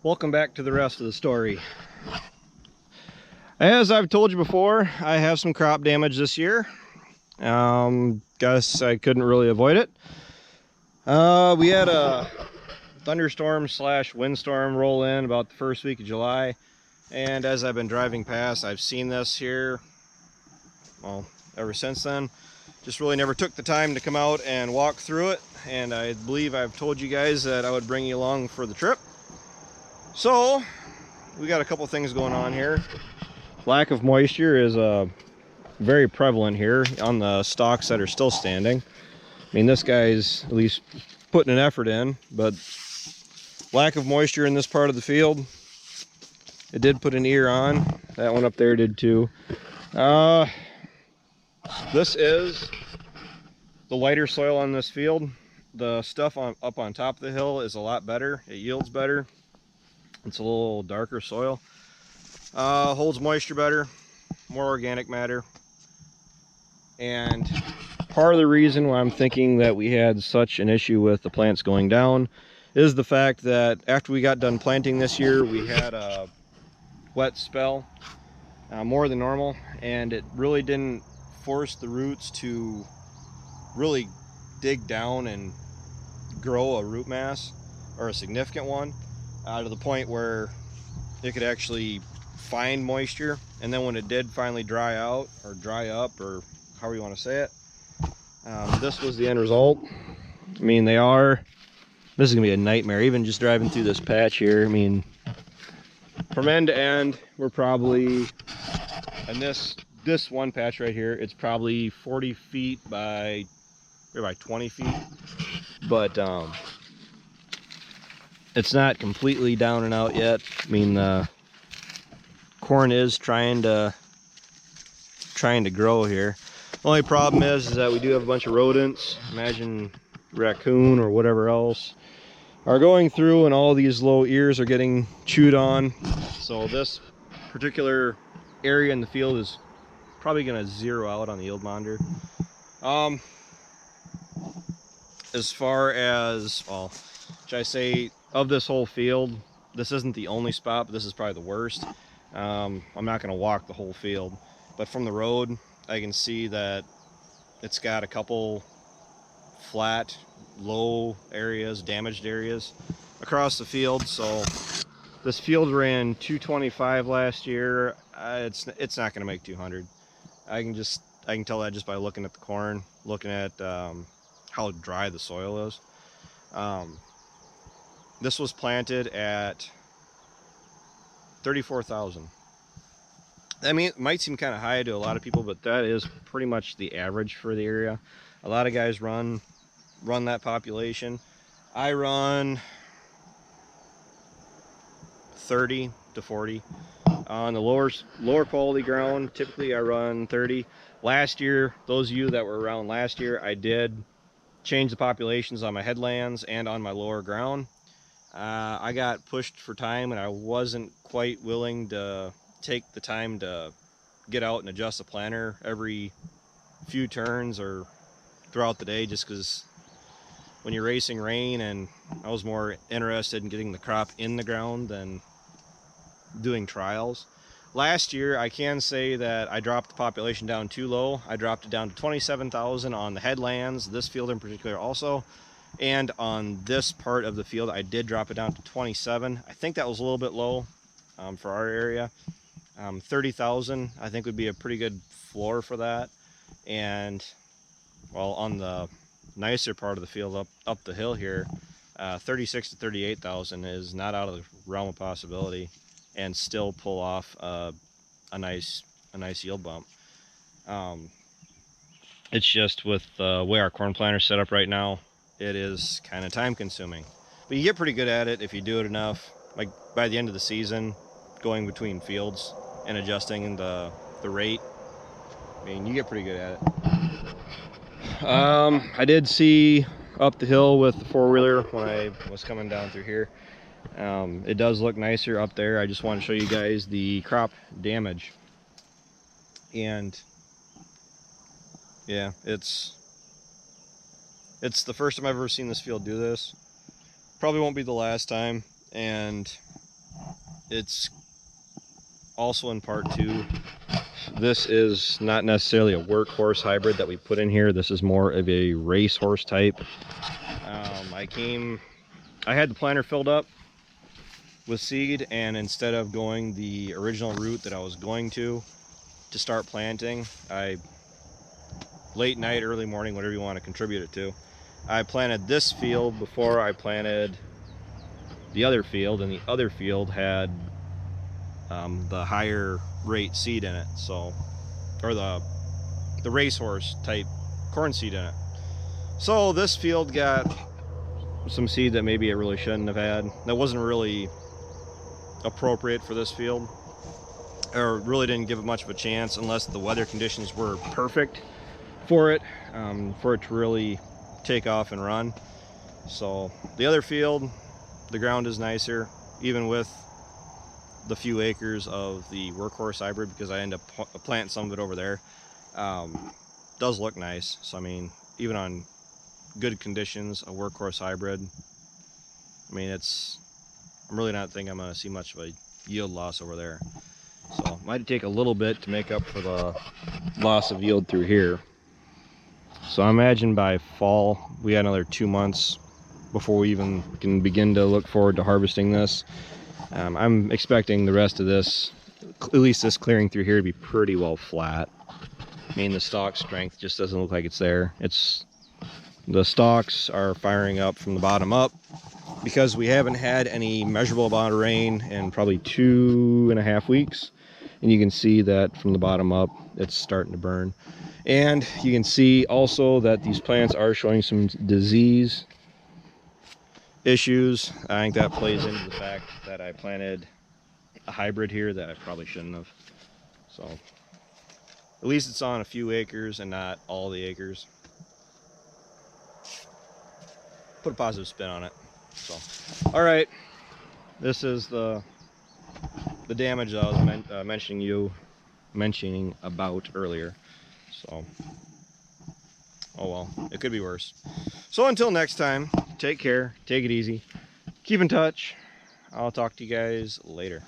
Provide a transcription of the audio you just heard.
Welcome back to the rest of the story. As I've told you before, I have some crop damage this year. Guess I couldn't really avoid it. We had a thunderstorm slash windstorm roll in about the first week of July, and as I've been driving past, I've seen this here, well, ever since then. Just really never took the time to come out and walk through it, and I believe I've told you guys that I would bring you along for the trip. So we got a couple things going on here. Lack of moisture is very prevalent here on the stalks that are still standing. I mean, this guy's at least putting an effort in, but lack of moisture in this part of the field. It did put an ear on. That one up there did too. This is the lighter soil on this field. The stuff up on top of the hill is a lot better. It yields better. It's a little darker soil. Holds moisture better, more organic matter. And part of the reason why I'm thinking that we had such an issue with the plants going down is the fact that after we got done planting this year, we had a wet spell, more than normal, and it really didn't force the roots to really dig down and grow a root mass, or a significant one, to the point where it could actually find moisture. And then when it did finally dry out or dry up, or however you want to say it, this was the end result. I mean, this is gonna be a nightmare even just driving through this patch here. I mean, from end to end, we're probably, and this one patch right here, it's probably 40 feet by 20 feet, but it's not completely down and out yet. I mean, the corn is trying to grow here. The only problem is that we do have a bunch of rodents, imagine raccoon or whatever else, are going through, and all these low ears are getting chewed on. So this particular area in the field is probably going to zero out on the yield monitor. As far as, well, should I say, of this whole field, this isn't the only spot, but this is probably the worst. I'm not going to walk the whole field, but from the road I can see that it's got a couple flat, low areas, damaged areas across the field. So this field ran 225 last year. It's not going to make 200. I can tell that just by looking at the corn, looking at how dry the soil is. This was planted at 34,000. I mean, it might seem kind of high to a lot of people, but that is pretty much the average for the area. A lot of guys run that population. I run 30 to 40. On the lower quality ground, typically I run 30. Last year, those of you that were around last year, I did change the populations on my headlands and on my lower ground. I got pushed for time, and I wasn't quite willing to take the time to get out and adjust the planter every few turns or throughout the day, just because when you're racing rain, and I was more interested in getting the crop in the ground than doing trials. Last year, I can say that I dropped the population down too low. I dropped it down to 27,000 on the headlands, this field in particular also. And on this part of the field, I did drop it down to 27. I think that was a little bit low for our area. 30,000, I think, would be a pretty good floor for that. And, well, on the nicer part of the field up the hill here, 36 to 38,000 is not out of the realm of possibility, and still pull off a nice yield bump. It's just with the way our corn planter's set up right now, it is kind of time consuming, but you get pretty good at it if you do it enough. Like by the end of the season, going between fields and adjusting the rate, I mean, you get pretty good at it. I did see up the hill with the four-wheeler when I was coming down through here. It does look nicer up there. I just want to show you guys the crop damage. And yeah, it's the first time I've ever seen this field do this. Probably won't be the last time. And it's also in part 2. This is not necessarily a workhorse hybrid that we put in here. This is more of a racehorse type. I had the planter filled up with seed, and instead of going the original route that I was going to start planting, late night, early morning, whatever you want to contribute it to, I planted this field before I planted the other field, and the other field had the higher rate seed in it, so, or the racehorse type corn seed in it. So this field got some seed that maybe it really shouldn't have had. That wasn't really appropriate for this field, or really didn't give it much of a chance unless the weather conditions were perfect for it to really take off and run. So the other field, the ground is nicer, even with the few acres of the workhorse hybrid, because I end up planting some of it over there. Does look nice. So I mean, even on good conditions, a workhorse hybrid, I mean, I'm really not thinking I'm going to see much of a yield loss over there. So might take a little bit to make up for the loss of yield through here. So I imagine by fall we got another 2 months before we even can begin to look forward to harvesting this. I'm expecting the rest of this, at least this clearing through here, to be pretty well flat. I mean, the stalk strength just doesn't look like it's there. The stalks are firing up from the bottom up because we haven't had any measurable amount of rain in probably 2.5 weeks. And you can see that from the bottom up, it's starting to burn. And you can see also that these plants are showing some disease issues. I think that plays into the fact that I planted a hybrid here that I probably shouldn't have. So at least it's on a few acres and not all the acres. Put a positive spin on it. So, all right, this is the damage that I was mentioning about earlier. So, oh well, it could be worse. So until next time, take care, take it easy, keep in touch. I'll talk to you guys later.